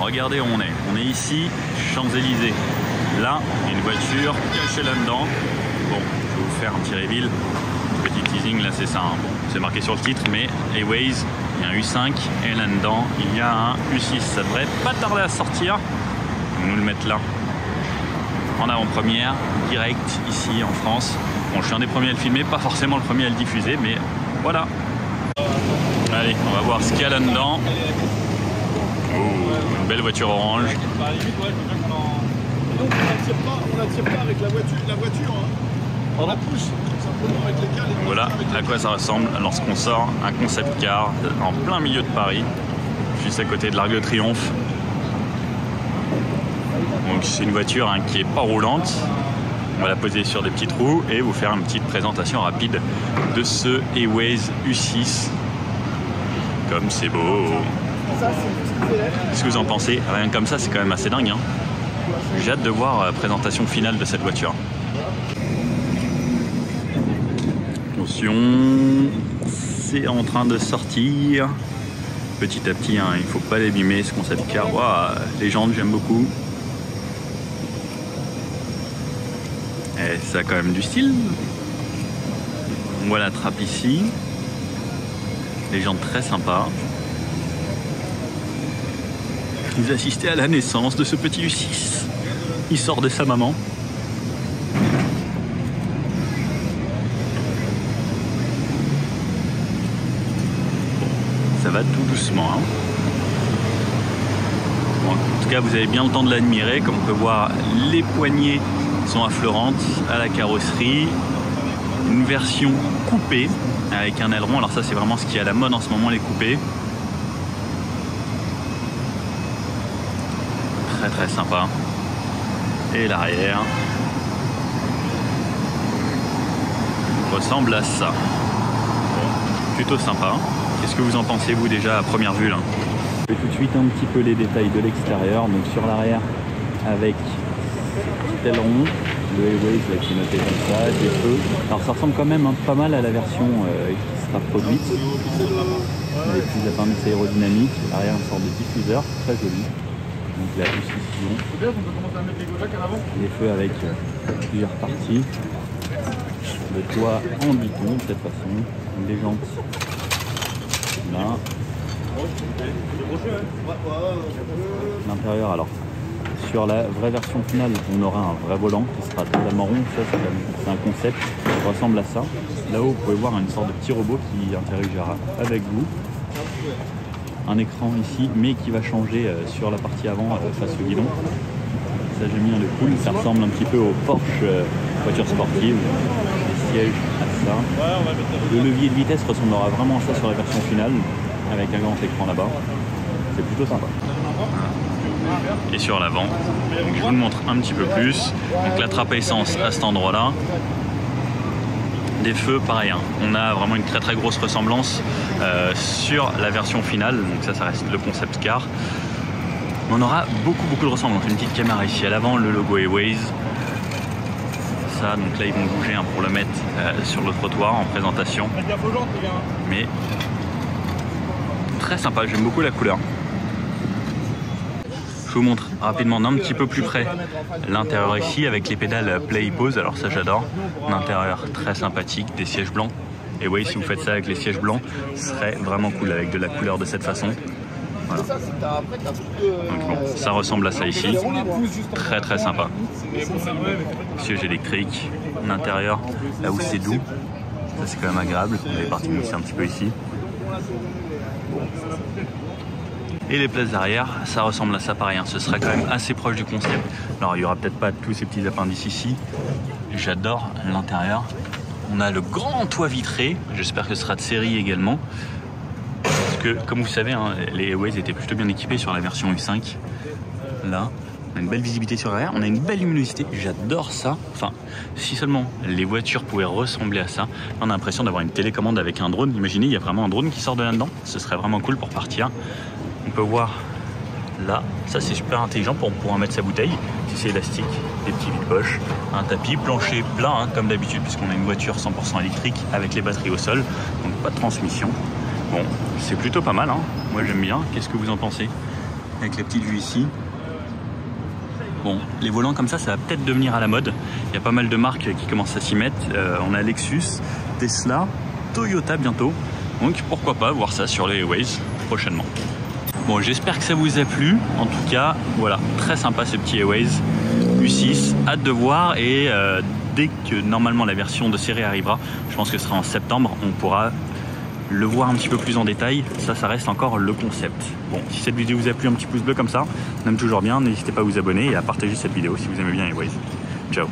regardez où on est. On est ici, Champs-Élysées. Là, il y a une voiture cachée là-dedans. Bon, je vais vous faire un petit reveal. Petit teasing, là c'est ça. Hein. Bon, c'est marqué sur le titre, mais Airways, il y a un U5 et là-dedans, il y a un U6. Ça devrait pas tarder à sortir. On va nous le mettre là. En avant-première, direct ici en France. Bon, je suis un des premiers à le filmer, pas forcément le premier à le diffuser, mais voilà. Allez, on va voir ce qu'il y a là-dedans. Oh, une belle voiture orange. Donc on n'attire pas avec la voiture hein. On la pousse simplement avec les cales. Voilà à quoi ça ressemble lorsqu'on sort un concept car en plein milieu de Paris, juste à côté de l'Arc de Triomphe. Donc c'est une voiture hein, qui est pas roulante. On va la poser sur des petites roues et vous faire une petite présentation rapide de ce Airways U6. Comme c'est beau. Qu'est-ce que vous en pensez? Rien comme ça, c'est quand même assez dingue. Hein. J'ai hâte de voir la présentation finale de cette voiture. Attention, c'est en train de sortir. Petit à petit, hein, il ne faut pas l'abîmer ce concept car. Wow, légende, j'aime beaucoup. Et ça a quand même du style. On voit la trappe ici. Légende très sympa. Vous assistez à la naissance de ce petit U6. Il sort de sa maman. Bon, ça va tout doucement. Hein. Bon, en tout cas, vous avez bien le temps de l'admirer. Comme on peut voir, les poignées sont affleurantes à la carrosserie. Une version coupée avec un aileron. Alors ça, c'est vraiment ce qui est à la mode en ce moment, les coupés. Très très sympa. Et l'arrière ressemble à ça. Bon, plutôt sympa. Qu'est-ce que vous en pensez vous déjà à première vue là? Je vais tout de suite un petit peu les détails de l'extérieur. Donc sur l'arrière avec cet aileron, le Airways là, qui est noté comme ça, des feux. Alors ça ressemble quand même hein, pas mal à la version qui sera produite. Avec plus appendices aérodynamiques. L'arrière une sorte de diffuseur, très joli. Donc là, ici, les feux avec plusieurs parties. Le toit en biton de cette façon. Les jantes là. L'intérieur, alors, sur la vraie version finale, on aura un vrai volant qui sera totalement rond. Ça, c'est un concept qui ressemble à ça. Là-haut, vous pouvez voir une sorte de petit robot qui interagira avec vous. Un écran ici, mais qui va changer sur la partie avant face au guidon. Ça, j'aime bien le cool. Ça ressemble un petit peu au Porsche voiture sportive. Les sièges à ça. Le levier de vitesse ressemblera vraiment à ça sur la version finale, avec un grand écran là-bas. C'est plutôt sympa. Et sur l'avant, je vous le montre un petit peu plus. Donc la trappe à essence à cet endroit-là. Des feux, pareil, hein. On a vraiment une très très grosse ressemblance sur la version finale, donc ça reste le concept car. On aura beaucoup de ressemblances. Une petite caméra ici à l'avant, le logo Airways. Ça, donc là ils vont bouger hein, pour le mettre sur le trottoir en présentation. Mais très sympa, j'aime beaucoup la couleur. Je vous montre rapidement d'un petit peu plus près l'intérieur ici avec les pédales play pause. Alors ça j'adore. Un intérieur très sympathique, des sièges blancs. Et oui, si vous faites ça avec les sièges blancs, ce serait vraiment cool avec de la couleur de cette façon. Voilà. Donc bon, ça ressemble à ça ici. Très très sympa. Siège électrique, un intérieur là où c'est doux. Ça c'est quand même agréable. On est parti glisser un petit peu ici. Bon. Et les places arrière, ça ressemble à ça pareil, hein. Ce sera quand même assez proche du concept. Alors il n'y aura peut-être pas tous ces petits appendices ici. J'adore l'intérieur. On a le grand toit vitré, j'espère que ce sera de série également. Parce que comme vous savez, hein, les Airways étaient plutôt bien équipés sur la version U5. Là, on a une belle visibilité sur l'arrière, on a une belle luminosité, j'adore ça. Enfin, si seulement les voitures pouvaient ressembler à ça. On a l'impression d'avoir une télécommande avec un drone. Imaginez, il y a vraiment un drone qui sort de là-dedans. Ce serait vraiment cool pour partir. On peut voir là, ça c'est super intelligent pour pouvoir mettre sa bouteille, si c'est élastique, des petits vide-poches, un tapis, plancher plein hein, comme d'habitude puisqu'on a une voiture 100% électrique avec les batteries au sol, donc pas de transmission. Bon, c'est plutôt pas mal, hein. Moi j'aime bien, qu'est-ce que vous en pensez? avec la petite vue ici. Bon, les volants comme ça va peut-être devenir à la mode. Il y a pas mal de marques qui commencent à s'y mettre. On a Lexus, Tesla, Toyota bientôt. Donc pourquoi pas voir ça sur les Waze prochainement. Bon, j'espère que ça vous a plu. En tout cas, voilà, très sympa ce petit Waze U6. Hâte de voir et dès que normalement la version de série arrivera, je pense que ce sera en septembre, on pourra le voir un petit peu plus en détail. Ça reste encore le concept. Bon, si cette vidéo vous a plu, un petit pouce bleu comme ça, on aime toujours bien. N'hésitez pas à vous abonner et à partager cette vidéo si vous aimez bien les Waze. Ciao.